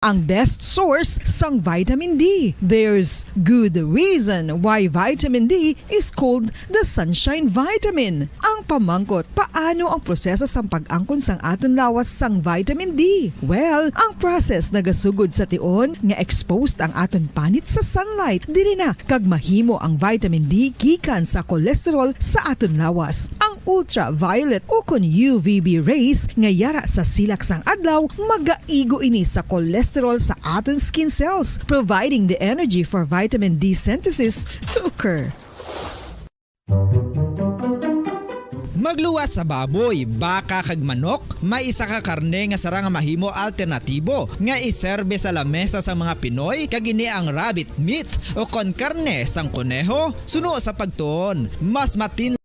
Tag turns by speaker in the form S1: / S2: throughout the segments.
S1: ang best source sang vitamin D. There's good reason why vitamin D is called the sunshine vitamin. Ang pamangkot, paano ang proseso sang pag-angkon sang aton lawas sang vitamin D? Well, ang process nagasugod sa tion nga exposed ang aton panit sa sunlight. Dili na kag mahimo ang vitamin D gikan sa cholesterol sa aton lawas. Ang ultraviolet o kon UVB rays nga yara sa silak sang adlaw magaigo ini sa cholesterol sa aton skin cells, providing the energy for vitamin D synthesis to occur.
S2: Magluwas sa baboy, baka kag manok, may isa ka karne nga sara nga mahimo alternatibo nga iserbe sa lamesa sa mga Pinoy kag ini ang rabbit meat o kon karne sang kuneho. Suno sa pagtuon, mas matin.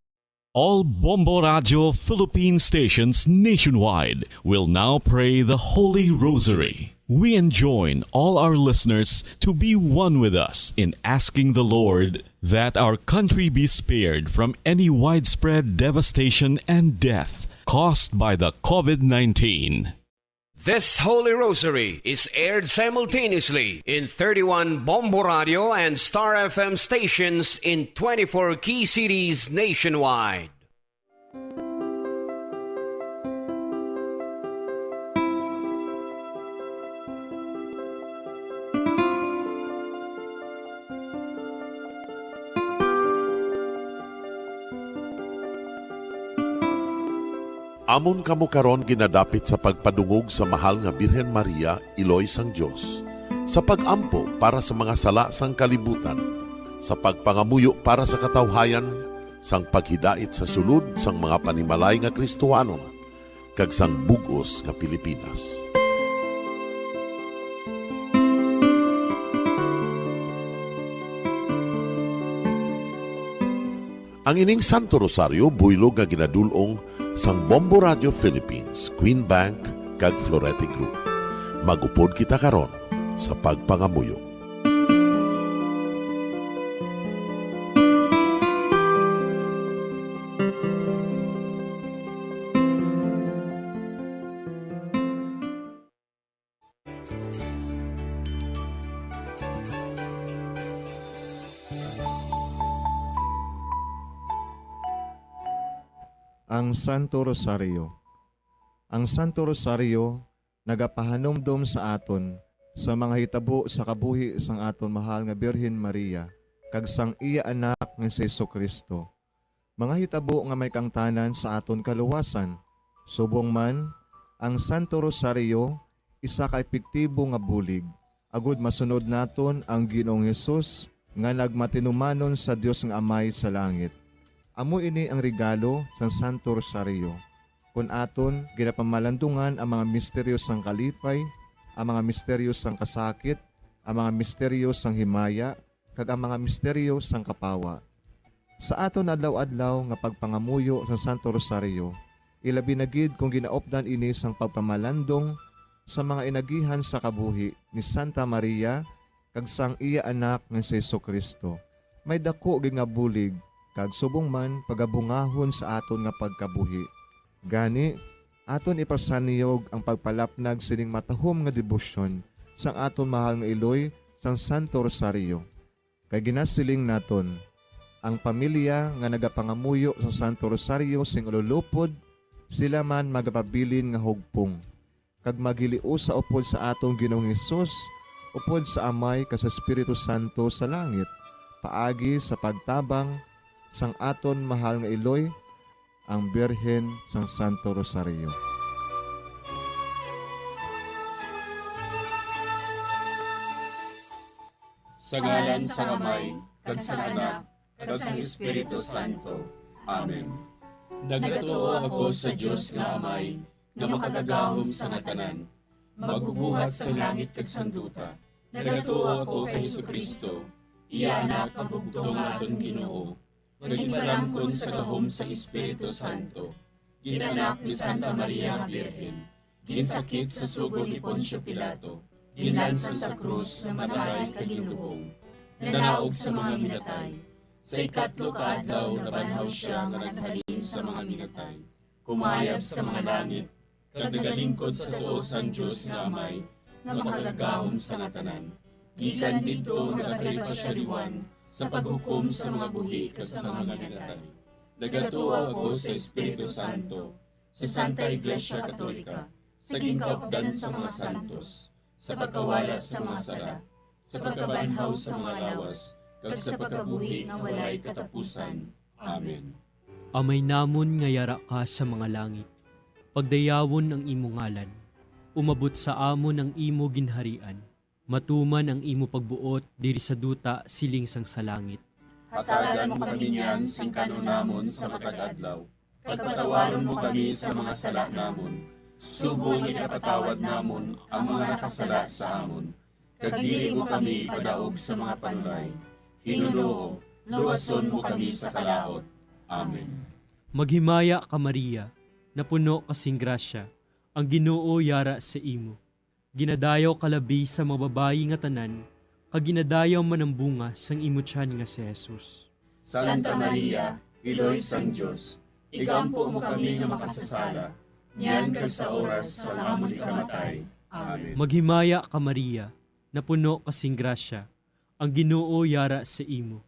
S3: All Bombo Radio Philippine stations nationwide will now pray the Holy Rosary. We enjoin all our listeners to be one with us in asking the Lord that our country be spared from any widespread devastation and death caused by the COVID-19.
S4: This Holy Rosary is aired simultaneously in 31 Bombo Radio and Star FM stations in 24 key cities nationwide.
S5: Amon kamo karon ginadapit sa pagpadungog sa mahal nga Birhen Maria, Iloy sang Dios, sa pagampo para sa mga sala sang kalibutan, sa pagpangamuyo para sa katawhayan, sang paghidait sa sulod sang mga panimalay nga Kristohanon, kag sang bugos nga Pilipinas. Ang ining Santo Rosario buylog nga ginadulong sang Bombo Radio Philippines, Queen Bank, kag Florete Group. Magupod kita karon sa pagpangamuyo.
S6: Ang Santo Rosario. Ang Santo Rosario nagapahanumdum sa aton sa mga hitabo sa kabuhi sang aton mahal nga Birhen Maria kag sang iya anak nga si Jesucristo. Mga hitabo nga may kangtanan sa aton kaluwasan. Subong man, ang Santo Rosario isa ka epektibo nga bulig. Agud masunod naton ang Ginoong Hesus nga nagmatinumanon sa Dios nga Amay sa langit. Amo ini ang regalo sa Santo Rosario. Kung aton ginapamalandungan ang mga misteryo sang kalipay, ang mga misteryo sang kasakit, ang mga misteryo sang himaya, kag ang mga misteryo sang kapawa. Sa aton adlaw-adlaw nga pagpangamuyo sa Santo Rosario, ilabi na gid kung ginaopdan ini sang pagpamalandong sa mga inagihan sa kabuhi ni Santa Maria kag sang iya anak nga si Jesucristo. May dako gid nga bulig kag subong man pagabungahon sa aton nga pagkabuhi. Gani, aton ipasaniyog ang pagpalapnag sining matahom nga debosyon sang aton mahal nga Iloy sang Santo Rosario. Kay ginasiling naton, ang pamilya nga nagapangamuyo sa Santo Rosario sing ululupod, sila man magapabilin nga hugpong. Kag magiliusa upod sa atong Ginoong Hesus, upod sa Amay kas Espiritu Santo sa langit, paagi sa pagtabang sang aton mahal nga Iloy, ang Birhen sang Santo Rosario.
S7: Sa ngalan sa Amay, kag sa Anak, kag sa Espiritu Santo. Amen. Nagatuo ako sa Dios nga Amay, nga makagagahom sa natanan, magbubuhat sa langit kag sanduta. Nagatuo ako kay Jesucristo, iya anak pagugtong aton Ginoo. Nagimaramkon sa gahom sa Espiritu Santo, ginanak ni Santa Maria nga Birhen, ginsakit sa sugod ni Poncio Pilato, ginansa sa krus na mataray kagilubong, nanaog sa mga minatay. Sa ikatlo ka adlaw nabanhaw siya nga naghalin sa mga minatay, kumayab sa mga langit, kag nagalingkod sa tuos ang Diyos nga Amay, nga makagagahom sa nga tanan. Gikan dito nagatripasyaluan sa paghukom sa mga buhi kag sa mga nagatali. Nagatuwa ako sa Espiritu Santo, sa Santa Iglesia Katolika, sa gingkaupdan sa mga santos, sa pagkawala sa mga sala, sa pagkabanhaw sa mga lawas, kag sa pagkabuhi nga walay katapusan. Amen.
S8: Amay namon nga yara ka sa mga langit, pagdayawon ang imo ngalan, umabot sa amon ang imo ginharian, matuman ang imo pagbuot diri sa duta siling sang sa langit.
S7: Hatagan mo kami niyan sing kanunamon sa matag adlaw. Pagpatawaron mo kami sa mga sala namon. Sugo nga napatawad namon ang mga nakasala sa amon. Kag dili mo kami padaog sa mga panulay. Hinunoo, luwason mo kami sa kalaot. Amen.
S8: Maghimaya ka Maria, napuno kasing grasya, ang Ginoo yara sa imo. Ginadayaw kalabi sa mababayi nga tanan, kag ginadayaw man ang bunga sang imo tiyan nga si Jesus.
S7: Santa Maria, Iloy sang Diyos, igampo mo kami nga makasasala, niyan kag sa oras sa amon ikamatay. Amen.
S8: Maghimaya ka Maria, napuno kasing grasya, ang Ginoo yara sa imo.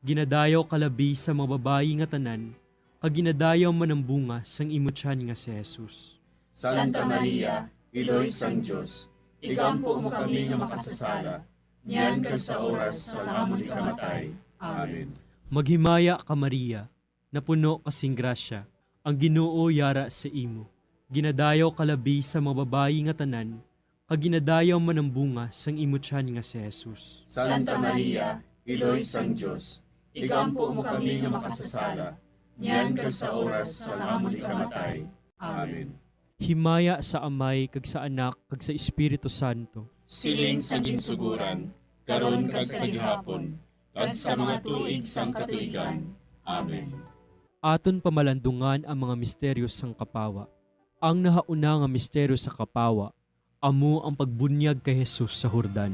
S8: Ginadayaw kalabi sa mababayi nga tanan, kag ginadayaw man ang bunga sang imo tiyan nga si Jesus.
S7: Santa Maria, Iloy sang Diyos, igampo mo kami nga makasasala, niyan kag sa oras sa amon ikamatay. Amen.
S8: Maghimaya ka Maria, napuno kasing grasya, ang Ginoo yara sa imo. Ginadayaw kalabi sa mababayi nga tanan, kag ginadayaw man ang bunga sang imo tiyan nga si Jesus.
S7: Santa Maria, Iloy sang Diyos, igampo mo kami nga makasasala, niyan kag sa oras sa amon ikamatay. Amen.
S8: Himaya sa Amay kag sa Anak kag sa Espiritu Santo.
S7: Siling sa ginsuguran, karon kag sa gihapon, kag sa mga tuig sang katuigan. Amen.
S8: Aton pamalandungan ang mga misteryo sang kapawa. Ang nahauna nga misteryo sa kapawa, amo ang pagbunyag kay Jesus sa Jordan.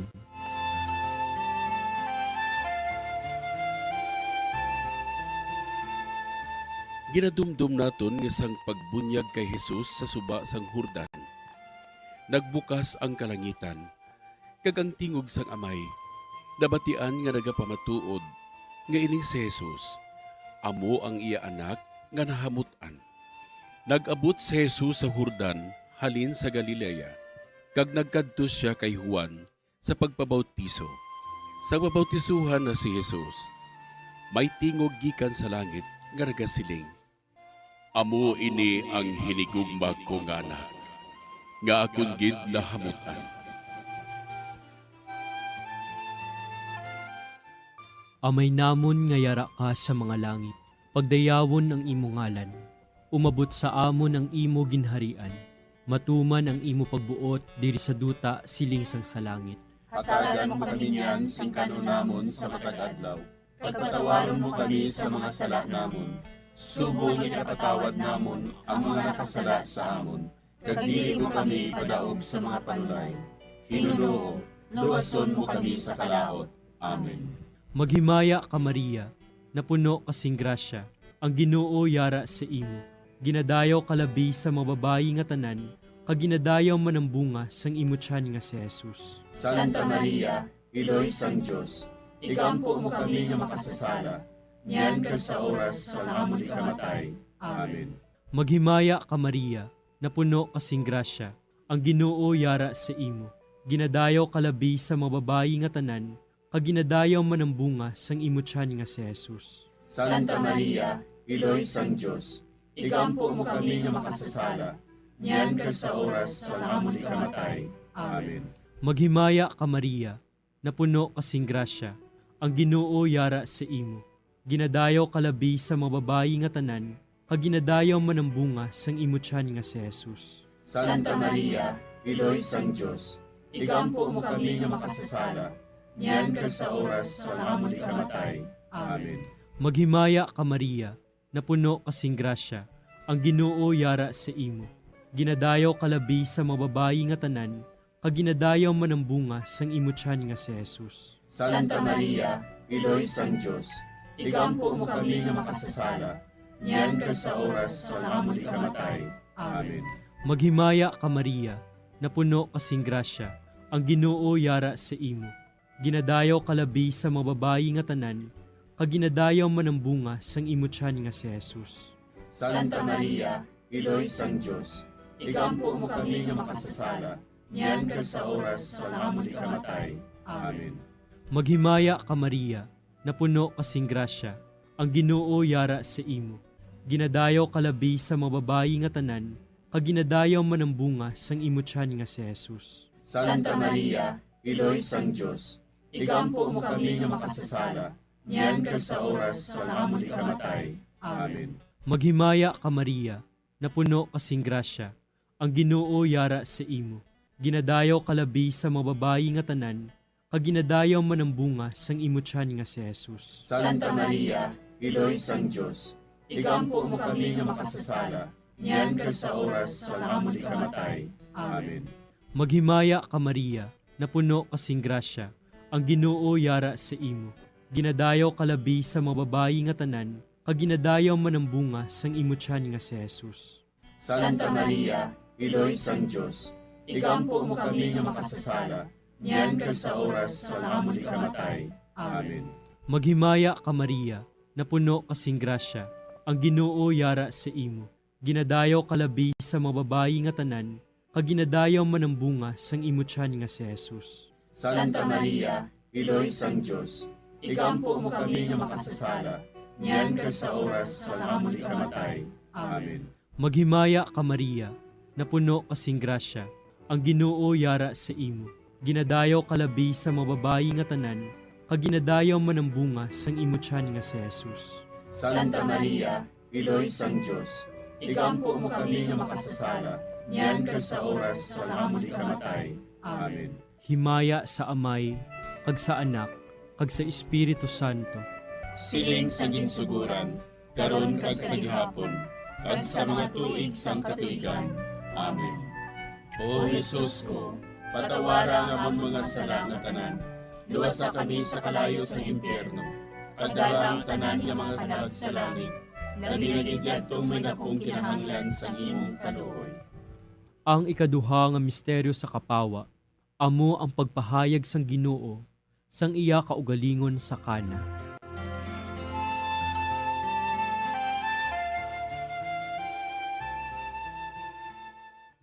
S5: Ginadumdum naton nga sang pagbunyag kay Jesus sa suba sang Jordan. Nagbukas ang kalangitan, kag ang tingog sang Amay, nabatian nga nagapamatuod, nga ining si Jesus, amo ang iya anak nga nahamutan. Nag-abot si Jesus sa Jordan, halin sa Galilea, kag nagkadto siya kay Juan sa pagpabautiso. Sa pabautisuhan na si Jesus, may tingog gikan sa langit nga nagasiling, amo ini ang hinigugma ko nga anak, nga akong gid nahamutan.
S8: Amay namon nga yara ka sa mga langit, pagdayawon ang imo ngalan, umabot sa amon ang imo ginharian, matuman ang imo pagbuot diri sa duta siling sang sa langit.
S7: Hatagan mo kami niyan sing kanunamon sa matag adlaw. Pagpatawaron mo kami sa mga sala namon. Sugo nga napatawad namon ang mga nakasala sa amon. Kag dili mo kami padaog sa mga panulay. Hinunoo, luwason mo kami sa kalaot. Amen.
S8: Maghimaya ka Maria, napuno kasing grasya, ang Ginoo yara sa imo. Ginadayaw kalabi sa mababayi nga tanan, kag ginadayaw man ang bunga sang imo tiyan nga si Jesus.
S7: Santa Maria, Iloy sang Diyos, igampo mo kami nga makasasala, niyan kag sa oras sa amon ikamatay. Amen.
S8: Maghimaya ka Maria, napuno kasing grasya, ang Ginoo yara sa imo. Ginadayaw kalabi sa mababayi nga tanan, kag ginadayaw man ang bunga sang imo tiyan nga si Jesus.
S7: Santa Maria, Iloy sang Diyos, igampo mo kami nga makasasala, niyan kag sa oras sa amon ikamatay. Amen.
S8: Maghimaya ka Maria, napuno kasing grasya, ang Ginoo yara sa imo. Ginadayaw kalabi sa mababayi nga tanan, kag ginadayaw man ang bunga sang imo tiyan nga si Jesus.
S7: Santa Maria, Iloy sang Diyos, igampo mo kami nga makasasala, niyan kag sa oras sa amon ikamatay. Amen.
S8: Maghimaya ka Maria, napuno kasing grasya, ang Ginoo yara sa imo. Ginadayaw kalabi sa mababayi nga tanan, kag ginadayaw man ang bunga sang imo tiyan nga si Jesus.
S7: Santa Maria, Iloy sang Diyos, igampo mo kami nga makasasala, niyan kag sa oras sa amon ikamatay. Amen.
S8: Maghimaya ka Maria, napuno kasing grasya, ang Ginoo yara sa imo. Ginadayaw kalabi sa mga babayi nga tanan, kag ginadayaw man ang bunga sang imo tiyan nga si Jesus.
S7: Santa Maria, Iloy sang Diyos, igampo mo kami nga makasasala, niyan kag sa oras sa amon ikamatay. Amen.
S8: Maghimaya ka Maria, napuno kasing grasya, ang Ginoo yara sa imo. Ginadayaw kalabi sa mga babayi nga tanan, kag ginadayaw man ang bunga sang imo tiyan nga si Jesus.
S7: Santa Maria, Iloy sang Diyos, igampo mo kami nga makasasala, niyan kag sa oras sa amon ikamatay. Amen.
S8: Maghimaya ka Maria, napuno kasing grasya, ang Ginoo yara sa imo. Ginadayaw kalabi sa mga babayi nga tanan, kag ginadayaw man ang bunga sang imo tiyan nga si Jesus.
S7: Santa Maria, Iloy sang Diyos, igampo mo kami nga makasasala, niyan kag sa oras sa amon ikamatay. Amen.
S8: Maghimaya ka Maria, napuno kasing grasya, ang Ginoo yara sa imo. Ginadayaw kalabi sa mga babayi nga tanan, kag ginadayaw man ang bunga sang imo tiyan nga si Jesus.
S7: Santa Maria, Iloy sang Diyos, igampo mo kami nga makasasala, niyan kag sa oras sa amon ikamatay. Amen.
S8: Maghimaya ka Maria, napuno kasing grasya, ang Ginoo yara sa imo. Ginadayaw kalabi sa mga babayi nga tanan, kag ginadayaw man ang bunga sang imo tiyan nga si Jesus.
S7: Santa Maria, Iloy sang Diyos, igampo mo kami nga makasasala, niyan kag sa oras sa amon ikamatay. Amen.
S8: Maghimaya ka Maria, napuno kasing grasya, ang Ginoo yara sa imo. Ginadayaw kalabi sa mga babayi nga tanan, kag ginadayaw man ang bunga sang imo tiyan nga si Jesus.
S7: Santa Maria, Iloy sang Diyos, igampo mo kami nga makasasala, niyan kag sa oras sa amon ikamatay. Amen.
S8: Himaya sa Amay, kag sa Anak, kag sa Espiritu Santo.
S7: Siling sa ginsuguran, karon kag sa gihapon, kag sa mga tuig sang katuigan. Amen. O Jesus ko, patawara nga among mga sala nga tanan, luwasa kami sa kalayo sa impyerno, kag dala ang tanan nga mga kalag sa langit, labi na gidyadtong may nakong kinahanglan sa imong kaluoy.
S8: Ang ikaduha nga misteryo sa kapawa, amo ang pagpahayag sang Ginoo sang iya kaugalingon sa Kana.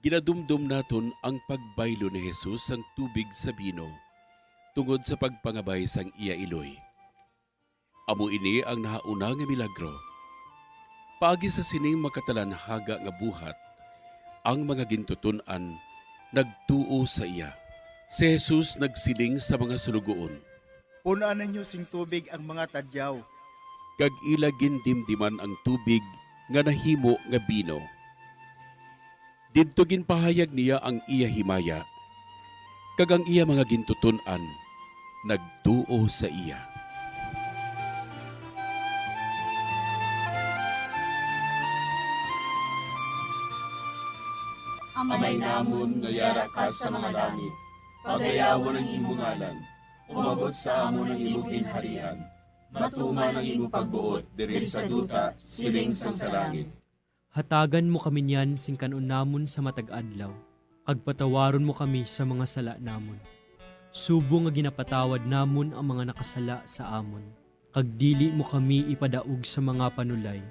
S9: Ginadumdum naton ang pagbaylo ni Jesus sang tubig sa bino tungod sa pagpangabay sang iya iloy. Amo ini ang nahauna nga milagro. Paagi sa sining makatalanhaga nga buhat, ang mga gintuton-an nagtuo sa iya. Si Jesus nagsiling sa mga sulugoon,
S10: Punaan ninyo sing tubig ang mga tadyaw.
S9: kag ila gindimdiman ang tubig nga nahimo nga bino. Didto ginpahayag niya ang iya himaya, kag ang iya mga gintuton-an nagtuo sa iya.
S7: Amay namon nga yara ka sa mga langit, pagayawon ang imong ngalan, umabot sa amon ang imong ginharian, matuman ang imong pagbuot diri sa duta siling sang sa langit.
S8: Hatagan mo kami niyan sing kanon namon sa matag adlaw, kag patawaron mo kami sa mga sala namon. Subo nga ginapatawad namon ang mga nakasala sa amon, kag dili mo kami ipadaog sa mga panulay.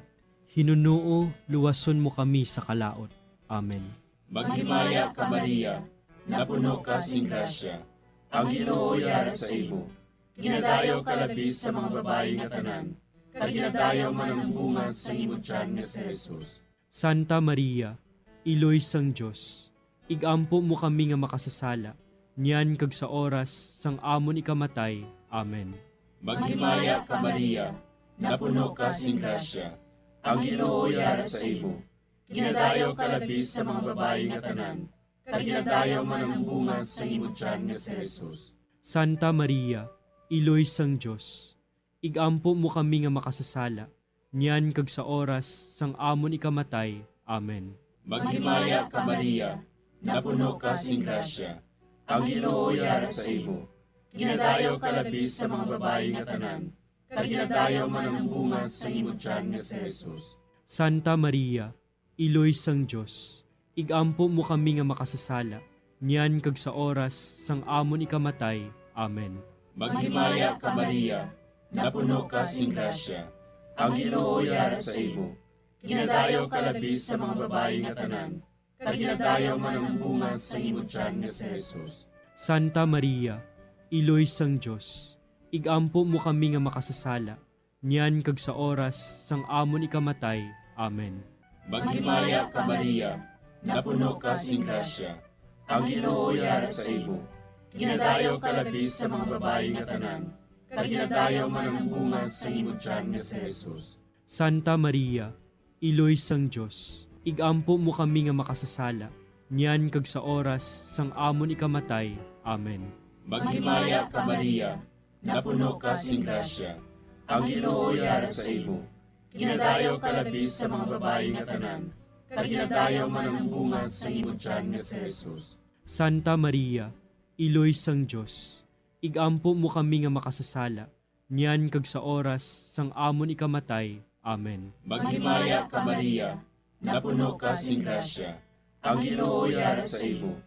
S8: Hinunuo, luwason mo kami sa kalaot. Amen.
S7: Maghimaya ka Maria, napuno ka sing grasya, ang Ginoo yara sa imo. Ginadayaw ka labi sa mga babayi nga tanan, kag ginadayaw man ang bunga sa imong tiyan nga si Jesus.
S8: Santa Maria, Iloy sang Diyos, igampo mo kami nga makasasala, niyan kag sa oras sang amon ikamatay. Amen.
S7: Maghimaya ka Maria, napuno ka sing grasya, ang Ginoo yara sa imo. Ginadayaw ka labi sa mga babayi nga tanan, kag ginadayaw man ang bunga sa imong tiyan nga si Jesus.
S8: Santa Maria, Iloy sang Diyos, igampo mo kami nga makasasala, niyan kag sa oras sang amon ikamatay. Amen.
S7: Maghimaya ka Maria, napuno ka sing grasya, ang Ginoo yara sa imo. Ginadayaw ka labi sa mga babayi nga tanan, kag ginadayaw man ang bunga sa imong tiyan nga si Jesus.
S8: Santa Maria, Iloy sang Diyos, igampo mo kami nga makasasala, niyan kag sa oras sang amon ikamatay. Amen.
S7: Maghimaya ka Maria, napuno ka sing grasya, ang Ginoo yara sa imo. Ginadayaw ka labi sa mga babae nga tanan, kag ginadayaw man ang bunga sa imo tiyan nga si Jesus.
S8: Santa Maria, Iloy sang Diyos, igampo mo kami nga makasasala, niyan kag sa oras sang amon ikamatay. Amen.
S7: Maghimaya ka Maria, napuno ka sing grasya, ang Ginoo yara sa imo. Ginadayaw ka labi sa mga babae nga tanan, kag ginadayaw man ang bunga sa imo tiyan nga si Jesus.
S8: Santa Maria, Iloy sang Diyos, igampo mo kami nga makasasala, niyan kag sa oras sang amon ikamatay. Amen.
S7: Maghimaya ka Maria, napuno ka sing grasya, ang Ginoo yara sa imo. Ginadayaw ka labi sa mga babae nga tanan, kag ginadayaw man ang bunga sa imo tiyan nga si Jesus.
S8: Santa Maria, Iloy sang Diyos, igampo mo kami nga makasasala, niyan kag sa oras sang amon ikamatay. Amen.
S7: Maghimaya ka Maria, napuno ka sing grasya, ang Ginoo yara sa imo.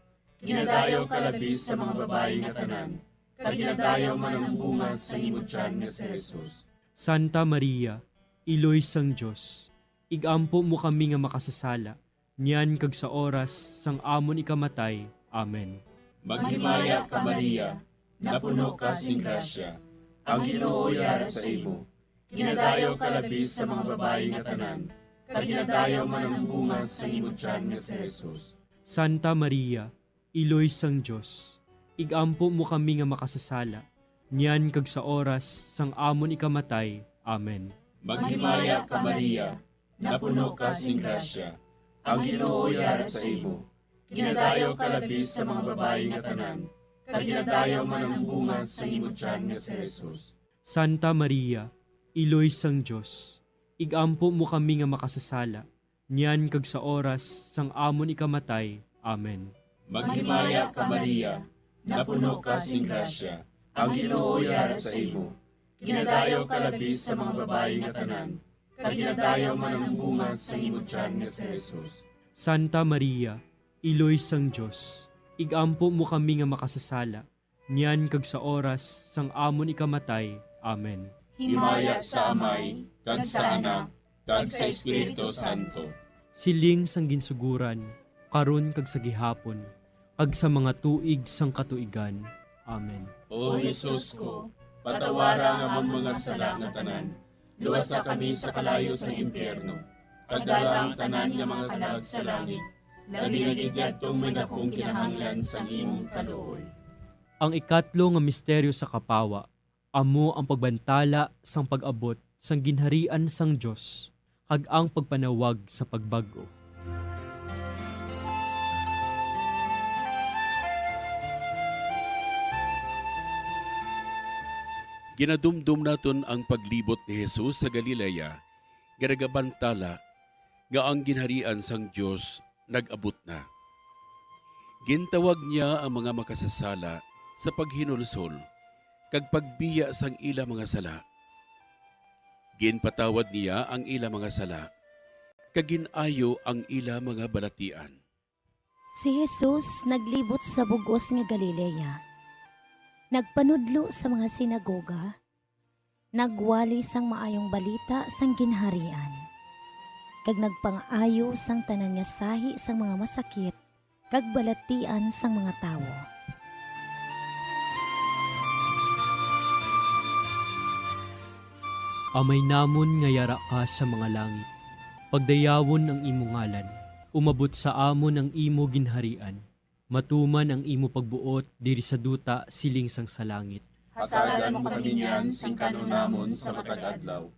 S7: Ginadayaw ka labi sa mga babae nga tanan, kag ginadayaw man ang bunga sa imo tiyan nga si Jesus.
S8: Santa Maria, Iloy sang Diyos, igampo mo kami nga makasasala, niyan kag sa oras sang amon ikamatay. Amen.
S7: Maghimaya ka Maria, napuno ka sing grasya, ang Ginoo yara sa imo. Ginadayaw ka labi sa mga babae nga tanan, kag ginadayaw man ang bunga sa imo tiyan nga si Jesus.
S8: Santa Maria, Iloy sang Diyos, igampo mo kami nga makasasala, niyan kag sa oras sang amon ikamatay. Amen.
S7: Maghimaya ka Maria, napuno ka sing grasya, ang Ginoo yara sa imo. Ginadayaw ka labi sa mga babae nga tanan, kag ginadayaw man ang bunga sa imo tiyan nga si Jesus.
S8: Santa Maria, Iloy sang Diyos, igampo mo kami nga makasasala, niyan kag sa oras sang amon ikamatay. Amen.
S7: Maghimaya ka Maria, napuno ka sing grasya, ang Ginoo yara sa imo. Ginadayaw ka labi sa mga babae nga tanan, kag ginadayaw man ang bunga sa imo tiyan nga si Jesus.
S8: Santa Maria, Iloy sang Diyos, igampo mo kami nga makasasala, niyan kag sa oras sang amon ikamatay. Amen.
S7: Himaya sa Amay, kag sa Anak, kag sa Espiritu Santo.
S8: Siling sang ginsuguran, karon kag sa gihapon, kag sa mga tuig sang katuigan. Amen.
S7: O Jesus ko, patawara nga among mga sala nga tanan, luwasa kami sa kalayo sa impyerno, kagdala ang tanan nga mga kalag sa langit, labi na gidyadtong may dakong kinahanglan sa imong kaluoy.
S8: Ang ikatlo nga misteryo sa kapawa, amo ang pagbantala sang pag-abot sang ginharian sang Dios, kag ang pagpanawag sa pagbago.
S9: Ginadumdum naton ang paglibot ni Jesus sa Galilea, garagabantala, nga ang ginharian sang Diyos nag-abot na. Gintawag niya ang mga makasasala sa paghinulsol, kag pagbiya sang ila mga sala. Ginpatawad niya ang ila mga sala, kag ginayo ang ila mga balatian.
S11: Si Jesus naglibot sa bugos nga Galilea. Nagpanudlo sa mga sinagoga, nagwali sang maayong balita sang ginharian, kag nagpang-ayo sang tanan nga sahi sang mga masakit, kag balatian sang mga tawo.
S8: Amay namon nga yara ka sa mga langit, pagdayawon ang imo ngalan, umabot sa amon ang imo ginharian. Matuman ang imo pagbuot diri sa duta siling sang sa langit.
S7: Hatagan mo kami niyan sing kanon namon sa matag adlaw.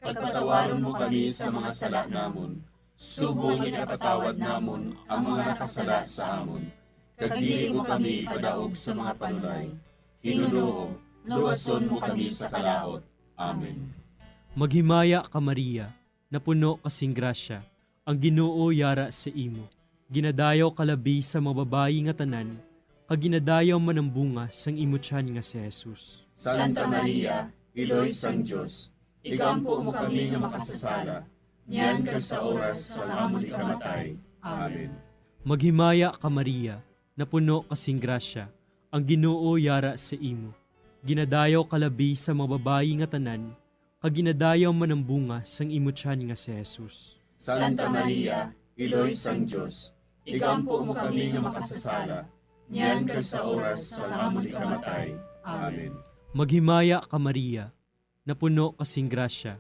S7: Pagpatawaron mo kami sa mga sala namon. Subong ipatawad namon ang mga nakasala sa amon. Kag dili mo kami padaog sa mga panulay. Hinunoo, luwason mo kami sa kalaot. Amen.
S8: Maghimaya ka Maria, napuno kasing grasya, ang Ginoo yara sa imo. Ginadayaw kalabi sa mga babayi nga tanan, kag ginadayaw man ang bunga sang imo tiyan nga si Jesus.
S7: Santa Maria, Iloy sang Diyos, igampo mo kami nga makasasala, niyan kag sa oras sa amon ikamatay. Amen.
S8: Maghimaya ka Maria, napuno kasing grasya, ang Ginoo yara sa imo. Ginadayaw kalabi sa mga babayi nga tanan, kag ginadayaw man ang bunga sang imo tiyan nga si Jesus.
S7: Santa Maria, Iloy sang Diyos, igampo mo kami nga makasasala, niyan kag sa oras sa amon ikamatay. Amen.
S8: Maghimaya ka Maria, napuno kasing grasya,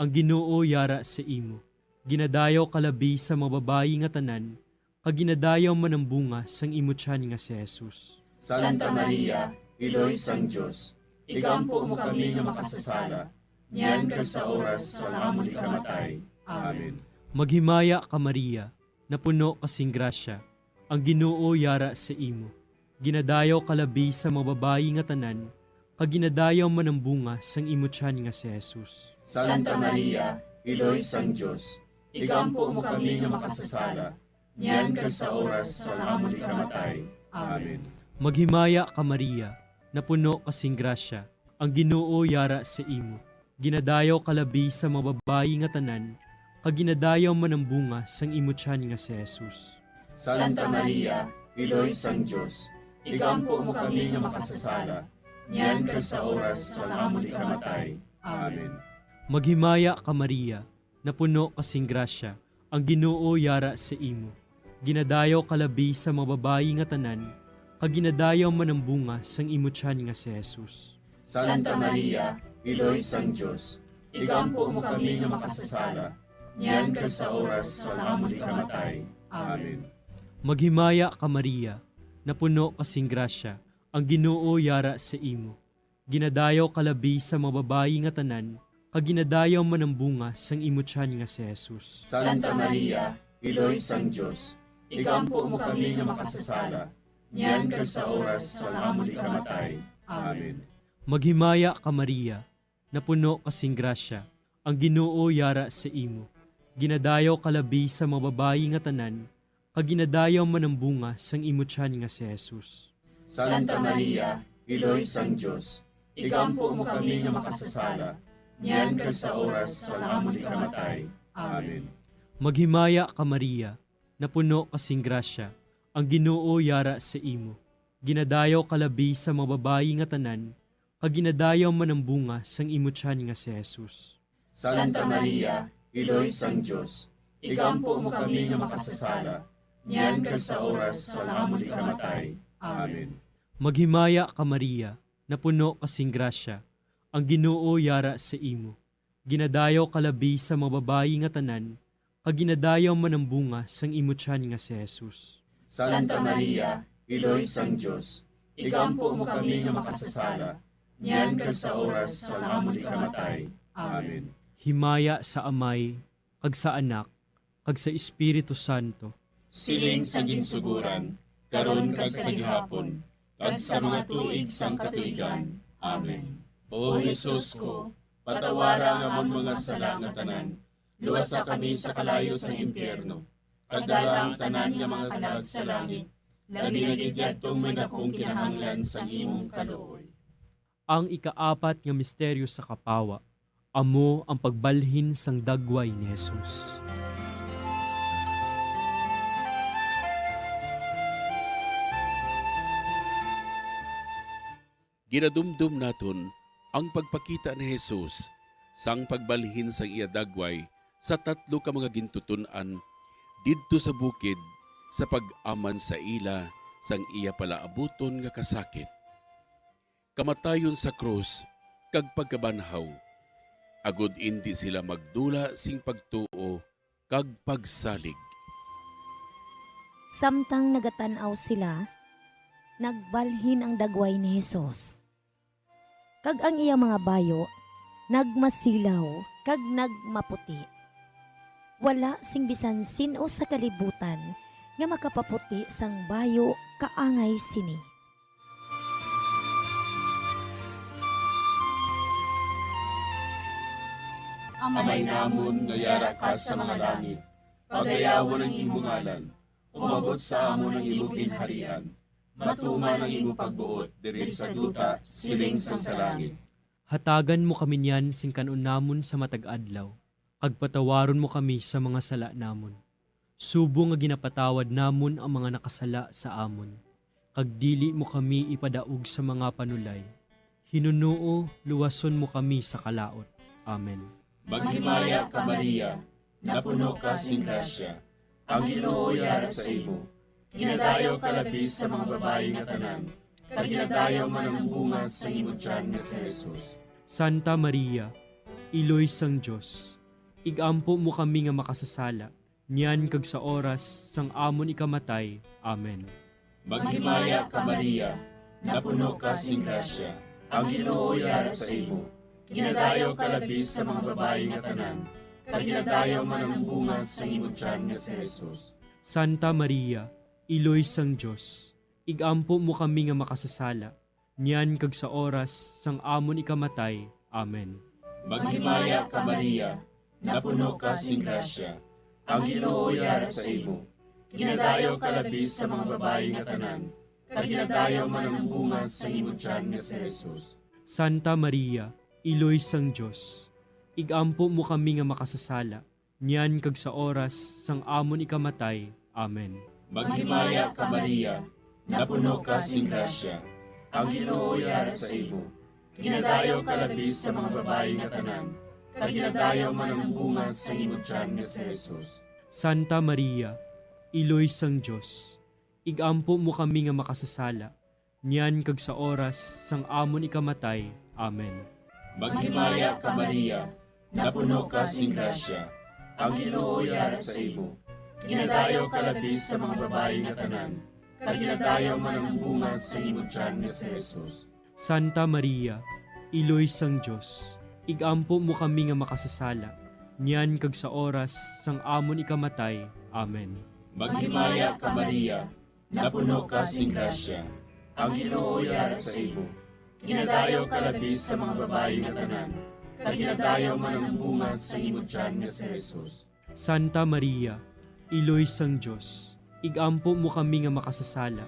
S8: ang Ginoo yara sa imo. Ginadayaw kalabi sa mga babayi nga tanan, kag ginadayaw man ang bunga sang imo tiyan nga si Jesus.
S7: Santa Maria, Iloy sang Diyos, igampo mo kami nga makasasala, niyan kag sa oras sa amon ikamatay. Amen.
S8: Maghimaya ka Maria, napuno kasing grasya, ang Ginoo yara sa imo. Ginadayaw kalabi sa mga babayi nga tanan, kag ginadayaw man ang bunga sang imo tiyan nga si Jesus.
S7: Santa Maria, Iloy sang Diyos, igampo mo kami nga makasasala, niyan kag sa oras sa amon ikamatay. Amen.
S8: Maghimaya ka Maria, napuno kasing grasya, ang Ginoo yara sa imo. Ginadayaw kalabi sa mga babayi nga tanan, kag ginadayaw man ang bunga sang imo tiyan nga si Jesus.
S7: Santa Maria, Iloy sang Diyos, igampo mo kami nga makasasala, niyan kag sa oras sa amon ikamatay. Amen.
S8: Maghimaya ka Maria, napuno kasing grasya, ang Ginoo yara sa imo. Ginadayaw kalabi sa mga babayi nga tanan, kag ginadayaw man ang bunga sang imo tiyan nga si Jesus.
S7: Santa Maria, Iloy sang Diyos, igampo mo kami nga makasasala, niyan kag sa oras sa amon ikamatay. Amen.
S8: Maghimaya ka Maria, napuno kasing grasya, ang Ginoo yara sa imo. Ginadayaw kalabi sa mga babayi nga tanan, kag ginadayaw man ang bunga sang imo tiyan nga si Jesus.
S7: Santa Maria, Iloy sang Diyos, igampo mo kami nga makasasala, niyan kag sa oras sa amon ikamatay. Amen.
S8: Maghimaya ka Maria, napuno kasing grasya, ang Ginoo yara sa imo. Ginadayaw kalabi sa mga babayi nga tanan, kag ginadayaw man ang bunga sang imo tiyan nga si Jesus.
S7: Santa Maria, Iloy sang Diyos, igampo mo kami nga makasasala, niyan kag sa oras sa amon ikamatay. Amen.
S8: Maghimaya ka Maria, napuno kasing grasya, ang Ginoo yara sa imo. Ginadayaw kalabi sa mga babayi nga tanan, kag ginadayaw man ang bunga sang imo tiyan nga si Jesus.
S7: Santa Maria, Iloy sang Diyos, igampo mo kami nga makasasala, niyan kag sa oras sa amon ikamatay. Amen.
S8: Maghimaya ka Maria, napuno kasing grasya, ang Ginoo yara sa imo. Ginadayaw kalabi sa mga babayi nga tanan, kag ginadayaw man ang bunga sang imo tiyan nga si Jesus.
S7: Santa Maria, Iloy sang Diyos, igampo mo kami nga makasasala, niyan kag sa oras sa amon ikamatay. Amen.
S8: Himaya sa Amay, kag sa Anak, kag sa Espiritu Santo.
S7: Siling sa ginsuguran, karon kag sa gihapon, kag sa mga tuig sang katuigan. Amen. O Jesus ko, patawara nga amon mga sala nga tanan, luwasa kami sa kalayo sa impyerno, kag dala ang tanan nga mga kalag sa langit, labi na gidyadtong may dakong kinahanglan sa imong kaluoy.
S8: Ang ikaapat nga misteryo sa kapawa, amo ang pagbalhin sang dagway ni Jesus.
S9: Ginadumdum naton ang pagpakita ni Jesus sang pagbalhin sang iya dagway sa tatlo ka mga gintutunan didto sa bukid sa pag-aman sa ila sang iya palaabuton nga kasakit. Kamatayon sa krus kag pagkabanhaw, agud indi sila magdula sing pagtuo kag pagsalig.
S11: Samtang nagatanaw sila, nagbalhin ang dagway ni Jesus. Kag ang iya mga bayo, nagmasilaw, kag nagmaputi. Wala sing bisan sino sa kalibutan nga makapaputi sang bayo kaangay sini.
S7: Amay namon nga yara ka sa mga langit, pagayawon ang imong ngalan, umabot sa amon ang imong ginharian, matuman ang imong pagbuot diri sa duta siling sa langit.
S8: Hatagan mo kami niyan sing kanon namon sa matag adlaw, kag patawaron mo kami sa mga sala namon. Subo nga ginapatawad namon ang mga nakasala sa amon. Kag dili mo kami ipadaog sa mga panulay. Hinunuo, luwason mo kami sa kalaot. Amen.
S7: Maghimaya ka Maria, napuno ka sing grasya. Ang Ginoo yara sa imo. Ginadayaw ka labis sa mga babae nga tanan. Kag ginadayaw man ang bunga sa imo tiyan nga si Jesus.
S8: Santa Maria, Iloy sang Diyos, igampo mo kami nga makasasala, niyan kag sa oras sang amon ikamatay. Amen.
S7: Maghimaya ka Maria, napuno ka sing grasya. Ang Ginoo yara sa imo. Ginadayaw ka labis sa mga babae nga tanan. Kag ginadayaw man ang bunga sa imo tiyan nga si Jesus.
S8: Santa Maria, Iloy sang Diyos, igampo mo kami nga makasasala, niyan kag sa oras sang amon ikamatay. Amen.
S7: Maghimaya ka Maria, napuno ka sing grasya. Ang Ginoo yara sa imo. Ginadayaw ka labis sa mga babae nga tanan. Kag ginadayaw man ang bunga sa imo tiyan nga si Jesus.
S8: Santa Maria, Iloy sang Diyos, igampo mo kami nga makasasala, niyan kag sa oras sang amon ikamatay. Amen.
S7: Maghimaya ka Maria, napuno ka sing grasya. Ang Ginoo yara sa imo. Ginadayaw ka labis sa mga babae nga tanan. Kag ginadayaw man ang bunga sa imo tiyan nga si Jesus.
S8: Santa Maria, Iloy sang Diyos, igampo mo kami nga makasasala, niyan kag sa oras sang amon ikamatay. Amen.
S7: Maghimaya ka Maria, napuno ka sing grasya. Ang Ginoo yara sa imo. Ginadayaw ka labis sa mga babae nga tanan. Kag ginadayaw man ang bunga sa imo tiyan nga si Jesus.
S8: Santa Maria, Iloy sang Diyos, igampo mo kami nga makasasala, niyan kag sa oras sang amon ikamatay. Amen.
S7: Maghimaya ka Maria, napuno ka sing grasya. Ang Ginoo yara sa imo. Ginadayaw ka labis sa mga babae nga tanan. Kag ginadayaw man ang bunga sa imo tiyan nga si Jesus.
S8: Santa Maria, Iloy sang Diyos, igampo mo kami nga makasasala,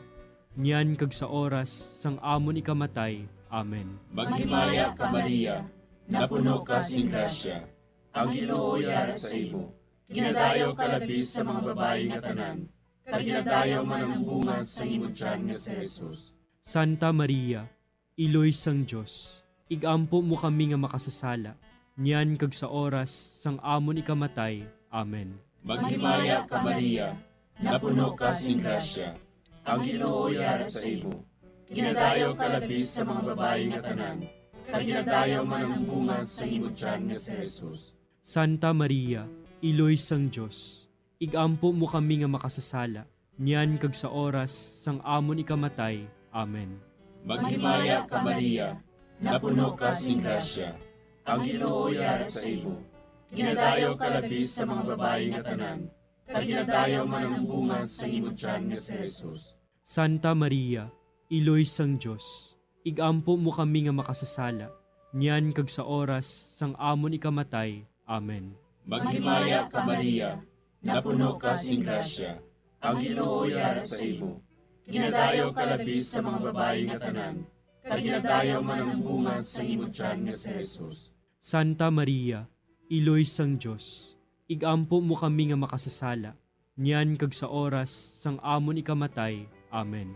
S8: niyan kag sa oras sang amon ikamatay. Amen.
S7: Maghimaya ka Maria, napuno ka sing grasya. Ang Ginoo yara sa imo. Ginadayaw ka labis sa mga babae nga tanan. Kag ginadayaw man ang bunga sa imo tiyan nga si Jesus.
S8: Santa Maria, Iloy sang Diyos, igampo mo kami nga makasasala, niyan kag sa oras sang amon ikamatay. Amen.
S7: Maghimaya ka Maria, napuno ka sing grasya. Ang Ginoo yara sa imo. Ginadayaw ka labis sa mga babae nga tanan. Kag ginadayaw man ang bunga sa imo tiyan nga si Jesus.
S8: Santa Maria, Iloy sang Diyos, igampo mo kami nga makasasala, niyan kag sa oras sang amon ikamatay. Amen.
S7: Maghimaya ka Maria, napuno ka sing grasya. Ang Ginoo yara sa imo. Ginadayaw ka labis sa mga babae nga tanan. Kag ginadayaw man ang bunga sa imo tiyan nga si Jesus.
S8: Santa Maria, Iloy sang Diyos, igampo mo kami nga makasasala, niyan kag sa oras sang amon ikamatay. Amen.
S7: Maghimaya ka Maria, napuno ka sing grasya. Ang Ginoo yara sa imo. Ginadayaw ka labis sa mga babae nga tanan. Kag ginadayaw man ang bunga sa imo tiyan nga si Jesus.
S8: Santa Maria, Iloy sang Diyos, igampo mo kami nga makasasala, niyan kag sa oras sang amon ikamatay. Amen.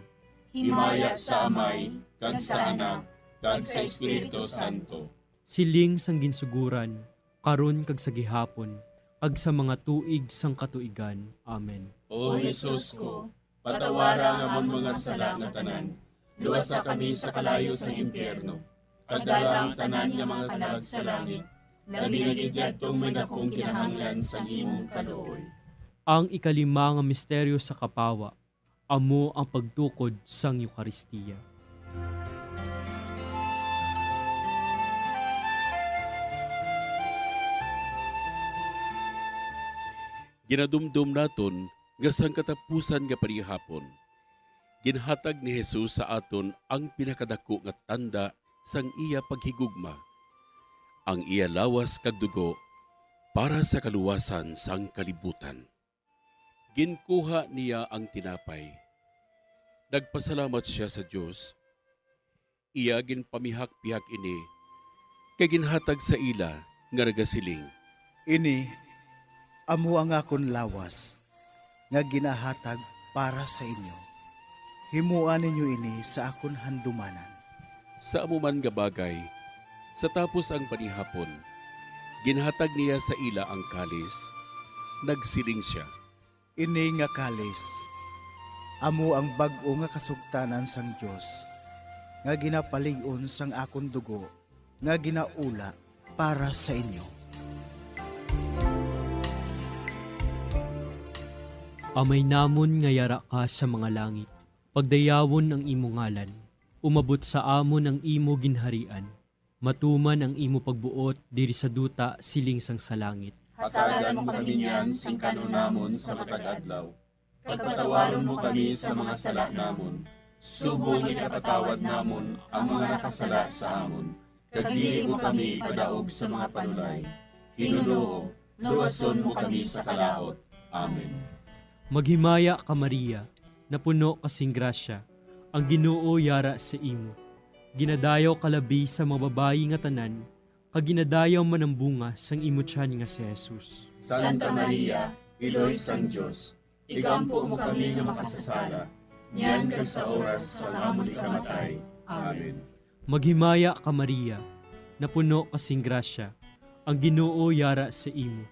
S7: Himaya sa Amay, kag sa Anak, kag sa Espiritu Santo.
S8: Siling sang ginsuguran, karon kag sa gihapon, kag sa mga tuig sang katuigan. Amen.
S7: O Jesus ko, patawara nga amon mga sala nga tanan. Luwasa kami sa kalayo sa impyerno. Kadala ang tanan nga mga kalag sa langit. Nabinagidjadtong may dakong kinahanglan sa imong kaluoy.
S8: Ang ikalima nga misteryo sa kapawa, amo ang pagtukod sang Eucharistia.
S9: Ginadumdum naton nga sang katapusan nga parihapon. Ginhatag ni Jesus sa aton ang pinakadako nga tanda sang iya paghigugma. Ang iya lawas kag dugo para sa kaluwasan sang kalibutan. Ginkuha niya ang tinapay. Nagpasalamat siya sa Dios. Iya ginpamihak-pihak ini kay ginhatag sa ila nga nagasiling.
S10: Ini, amo ang akon lawas. nga ginahatag para sa inyo. Himuan ninyo ini sa akon handumanan.
S9: Sa amuman nga bagay, sa tapos ang panihapon, ginhatag niya sa ila ang kalis, nagsiling siya.
S10: Ini nga kalis, amo ang bag-o nga kasugtanan sang Dios, nga ginapalig-on sang akon dugo, nga ginaula para sa inyo.
S8: Amay namon nga yara ka sa mga langit, pagdayawon ang imo ngalan, umabot sa amon ang imo ginharian, matuman ang imo pagbuot diri sa duta siling sang sa langit.
S7: Hatagan mo kami niyan sing kanunamon sa matag adlaw. Pagpatawaron mo kami sa mga sala namon. Subong ikapatawad namon ang mga nakasala sa amon. Kagdili mo kami padaog sa mga panulay. Hinunoo, luwason mo kami sa kalaot. Amen.
S8: Maghimaya ka Maria, napuno kasing grasya, ang Ginoo yara sa imo. Ginadayaw kalabi sa mga babayi nga tanan, kaginadayaw man ang bunga sang imo tiyan nga si Jesus.
S7: Santa Maria, Iloy sang Diyos, igampo mo kami nga makasasala, niyan ka sa oras sa amon ikamatay. Amen.
S8: Maghimaya ka Maria, napuno kasing grasya, ang Ginoo yara sa imo.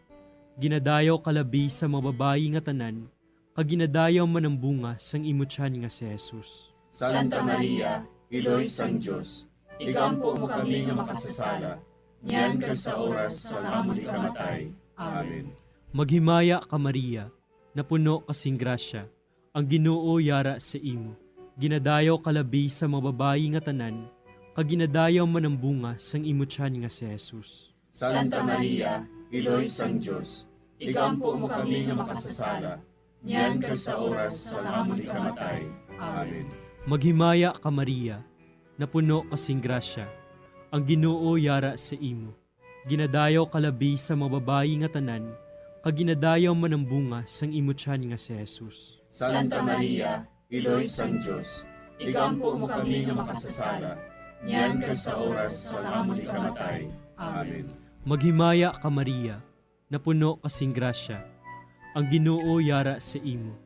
S8: Ginadayaw kalabi sa mga babayi nga tanan, kaginadayaw man ang bunga sang imo tiyan nga si Jesus.
S7: Santa Maria, Iloy sang Diyos, igampo mo kami nga makasasala, niyan ka sa oras sa amon ikamatay. Amen.
S8: Maghimaya ka Maria, napuno kasing grasya, ang Ginoo yara sa imo. Ginadayaw kalabi sa mga babayi nga tanan, kaginadayaw man ang bunga sang imo tiyan nga si Jesus.
S7: Santa Maria, Iloy sang Diyos, igampo mo kami nga makasasala, niyan ka sa oras sa amon ikamatay. Amen.
S8: Maghimaya ka Maria, napuno kasing grasya, ang Ginoo yara sa imo. Ginadayaw kalabi sa mga babayi nga tanan, kaginadayaw man ang bunga sang imo tiyan nga si Jesus.
S7: Santa Maria, Iloy sang Diyos, igampo mo kami nga makasasala, niyan ka sa oras sa amon ikamatay. Amen.
S8: Maghimaya ka Maria, napuno kasing grasya, ang Ginoo yara sa imo.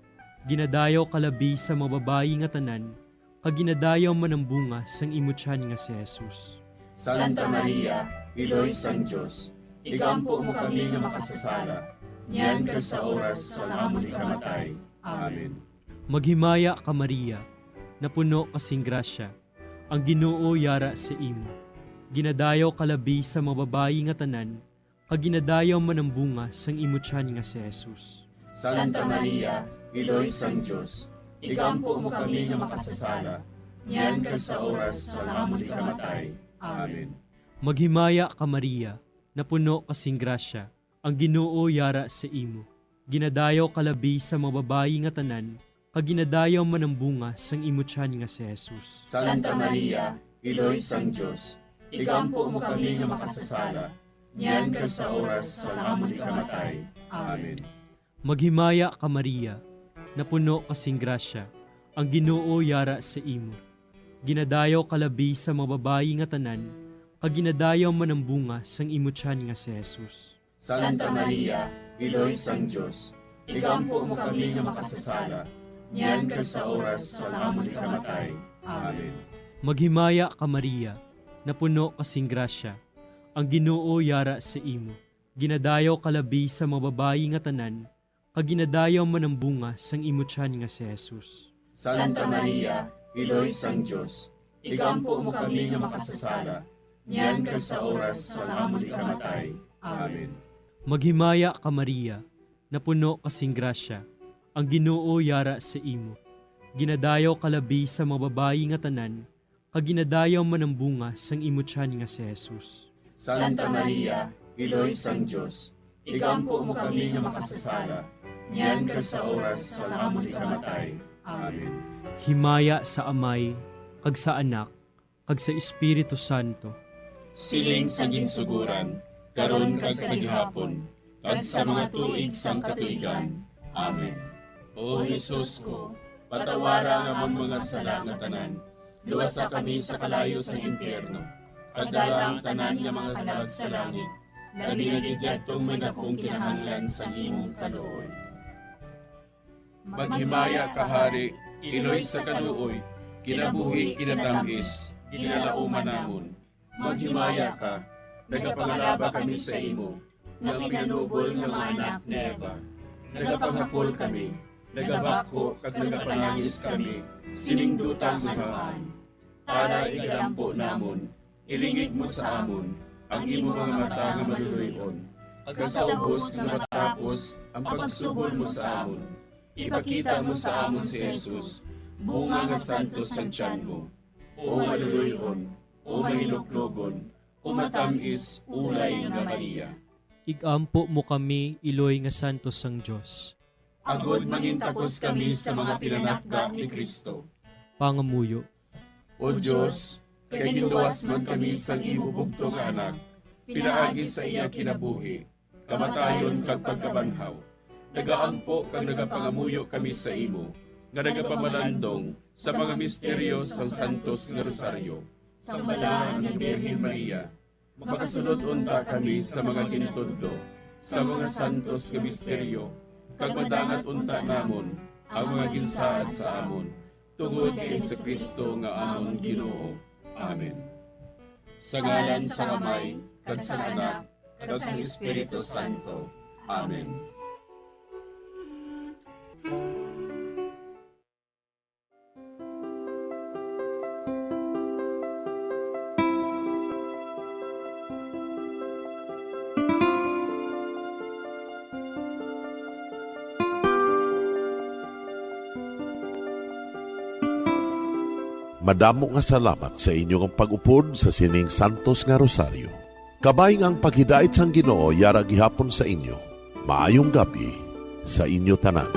S8: Ginadayaw kalabi sa mga babayi nga tanan, kaginadayaw man ang bunga sang imo tiyan nga si Jesus.
S7: Santa Maria, Iloy sang Diyos, igampo mo kami nga makasasala, niyan ka sa oras sa amon ikamatay. Amen.
S8: Maghimaya ka Maria, napuno kasing grasya, ang Ginoo yara sa imo. Ginadayaw kalabi sa mga babayi nga tanan, kaginadayaw man ang bunga sang imo tiyan nga si Jesus.
S7: Santa Maria, Iloy sang Diyos, igampo mo kami nga makasasala, niyan ka sa oras sa amon ikamatay. Amen.
S8: Maghimaya ka Maria, napuno kasing grasya, ang Ginoo yara sa imo. Ginadayaw kalabi sa mga babayi nga tanan, kaginadayaw man ang bunga sang imo tiyan nga si Jesus.
S7: Santa Maria, Iloy sang Diyos, igampo mo kami nga makasasala, niyan ka sa oras sa amon ikamatay. Amen.
S8: Maghimaya ka Maria, napuno kasing grasya, ang Ginoo yara sa imo. Ginadayaw kalabi sa mga babayi nga tanan, kaginadayaw man ang bunga sang imo tiyan nga si Jesus.
S7: Santa Maria, Iloy sang Diyos, igampo mo kami nga makasasala, niyan ka sa oras sa amon ikamatay. Amen.
S8: Maghimaya ka Maria, napuno kasing grasya, ang Ginoo yara sa imo. Ginadayaw kalabi sa mga babayi nga tanan, kaginadayaw man ang bunga sang imo tiyan nga si Jesus.
S7: Santa Maria, Iloy sang Diyos, igampo mo kami nga makasasala, niyan ka sa oras sa amon ikamatay. Amen.
S8: Maghimaya ka Maria, napuno kasing grasya, ang Ginoo yara sa imo. Ginadayaw kalabi sa mga babayi nga tanan, kaginadayaw man ang bunga sang imo tiyan nga si Jesus.
S7: Santa Maria, Iloy sang Diyos, igampo mo kami nga makasasala, niyan ka sa oras sa amon ikamatay. Amen.
S8: Himaya sa Amay, kag sa Anak, kag sa Espiritu Santo.
S7: Siling sa ginsuguran, karon kag sa gihapon, kag sa mga tuig sang katuigan. Amen. O Jesus ko, patawara nga ang mga sala nga tanan, luwasa kami sa kalayo sa impyerno, kagdala ang tanan nga mga kalag sa langit, na binagidjatong may dakong kinahanglan sa imong kaluoy. Maghimaya ka, Hari, Iloy sa kaluoy, kinabuhi, kinatamis, ginalauman namon. Maghimaya ka, nagapangalaba kami sa imo, nga pinanubol nga mga anak ni Eva. Nagapanghakol kami, nagabako kag nagapanangis kami, siningdutang mahaan. Para igalampo namon, ilingig mo sa amon, ang imo mga mata nga maluluyon. Ag sa ubos nga matapos, ang pagsugod mo sa amon. Ipakita mo sa amon si Jesus, bunga nga santos sa tiyan mo. O maluluyon, o mahiluklogon, o matamis, ulay nga Maria.
S8: Igampo mo kami, Iloy nga santos sang Diyos.
S7: Agod mangintakos kami sa mga pinanakda ni Kristo.
S8: Pangamuyo.
S7: O Diyos, kay ginluwas man kami sa imo bugtong nga anak, pinaagi sa iya kinabuhi, kamatayon kag pagkabanhaw. Nagaampo kag nagapangamuyo kami sa imo, nga nagapamalandong sa mga misteryo sang Santos nga Rosaryo. Sa balaan ng Birhen Maria, makasunod unta kami sa mga ginitudlo, sa mga santos nga misteryo, kag madangat unta namon ang mga ginsaad sa amon, tungod kay sa Kristo nga amon Ginoo. Amen. Sa ngalan sa Amay, kag sa Anak, kag sa Espiritu Santo. Amen.
S5: Madamo nga salamat sa inyong pag-upod sa sining Santos nga Rosaryo. Kabayng ang paghidait sang Ginoo yara gihapon sa inyo. Maayong gabi sa inyo tanan.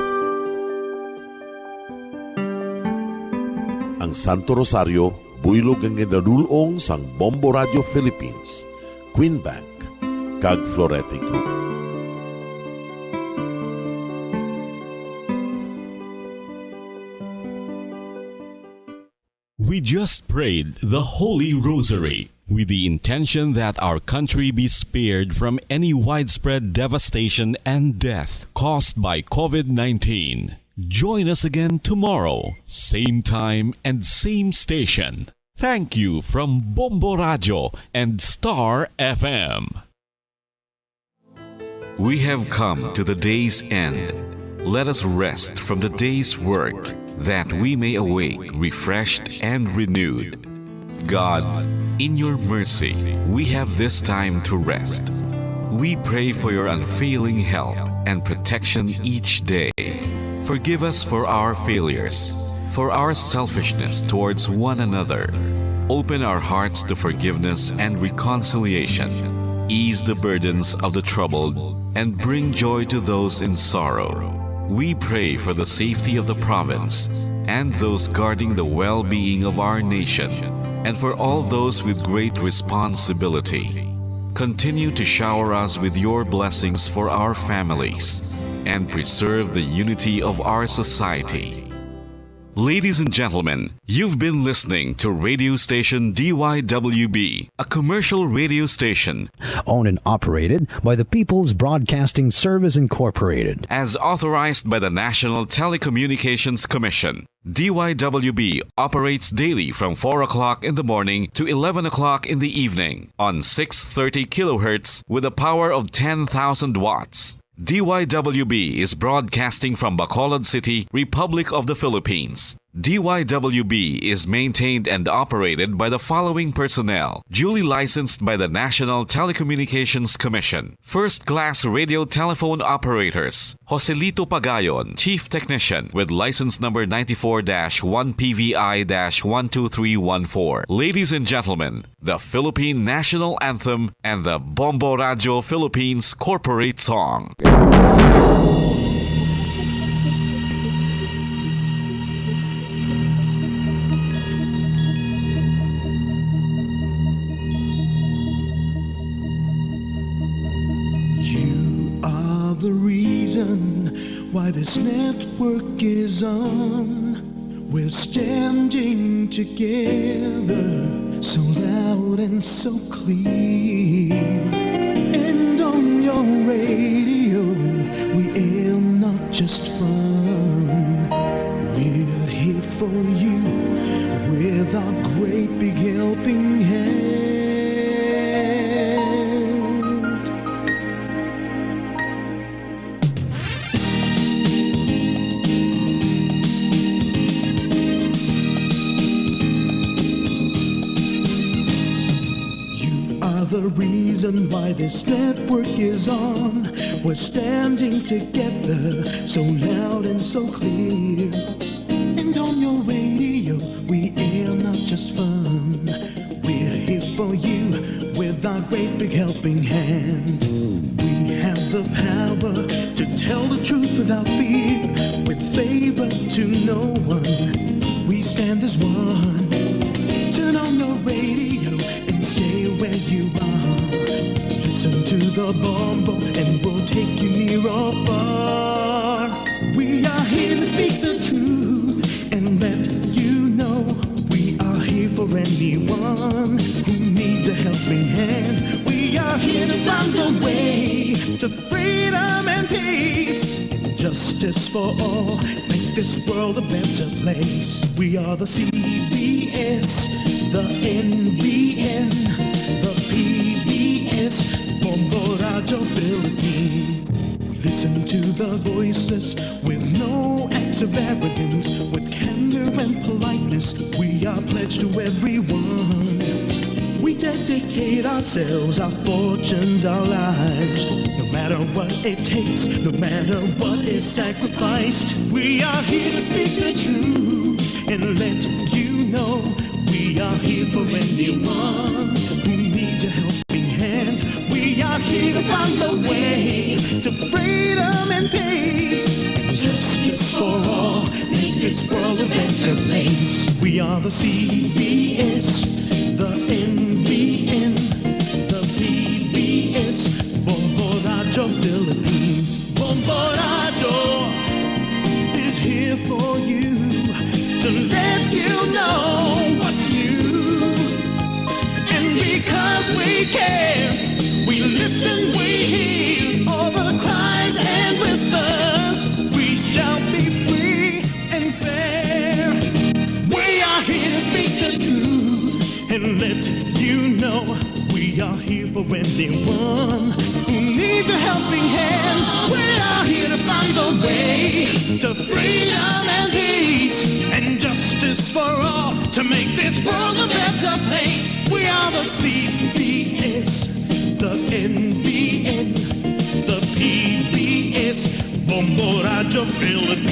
S5: Ang Santo Rosario buylog ang ginadulong sang Bombo Radio Philippines, Queen Bank, kag Florete Group.
S3: We just prayed the Holy Rosary with the intention that our country be spared from any widespread devastation and death caused by COVID-19. Join us again tomorrow, same time and same station. Thank you from Bombo Radio and Star FM. We have come to the day's end. Let us rest from the day's work, that we may awake refreshed and renewed. God, in your mercy, we have this time to rest. We pray for your unfailing help and protection each day. Forgive us for our failures, for our selfishness towards one another. Open our hearts to forgiveness and reconciliation. Ease the burdens of the troubled and bring joy to those in sorrow. We pray for the safety of the province and those guarding the well-being of our nation, and for all those with great responsibility. Continue to shower us with your blessings for our families and preserve the unity of our society. Ladies and gentlemen, you've been listening to radio station DYWB, a commercial radio station
S12: owned and operated by the People's Broadcasting Service Incorporated,
S3: as authorized by the National Telecommunications Commission. DYWB operates daily from 4 o'clock in the morning to 11 o'clock in the evening on 630 kilohertz with a power of 10,000 watts. DYWB is broadcasting from Bacolod City, Republic of the Philippines. DYWB is maintained and operated by the following personnel, duly licensed by the National Telecommunications Commission. First-class radio telephone operators: Joselito Pagayon, Chief Technician with license number 94-1PVI-12314. Ladies and gentlemen, the Philippine National Anthem and the Bombo Radio Philippines Corporate Song.
S13: The reason why this network is on. We're standing together, so loud and so clear. And on your radio, we air not just fun, the reason why this network is on. We're standing together, so loud and so clear. And on your radio, we air not just fun. We're here for you with our great big helping hand. We have the power to tell the truth without fear, with favor to no one. We stand as one. Turn on your radio and stay where you are. Listen to the Bombo and we'll take you near or far. We are here to speak the truth and let you know. We are here for anyone who needs a helping hand. We are here to find a way to freedom and peace, justice for all, make this world a better place. We are the CBS, the NBN, the PBS, Bombo Radio Philippines. Listen to the voices with no acts of arrogance, with candor and politeness. We are pledged to everyone. We dedicate ourselves, our fortunes, our lives. No matter what it takes, no matter what is sacrificed. We are here to speak the truth and let you know. We are here for anyone who needs a helping hand. We are here to find a way to freedom and peace, justice for all, make this world a better place. We are the CBS, the NBN, the PBS, Bombo Radio Philippines. Bombo Radio is here for you, to let you know what's new. And because we care, we listen, we hear all the cries and whispers. We shall be free and fair. We are here to speak the truth and let you know. We are here for anyone who needs a helping hand. We are here to find the way to freedom and peace and justice for all, to make this world a better place. We are the CBS, the NBN, the PBS, Bombo Radio Philippines.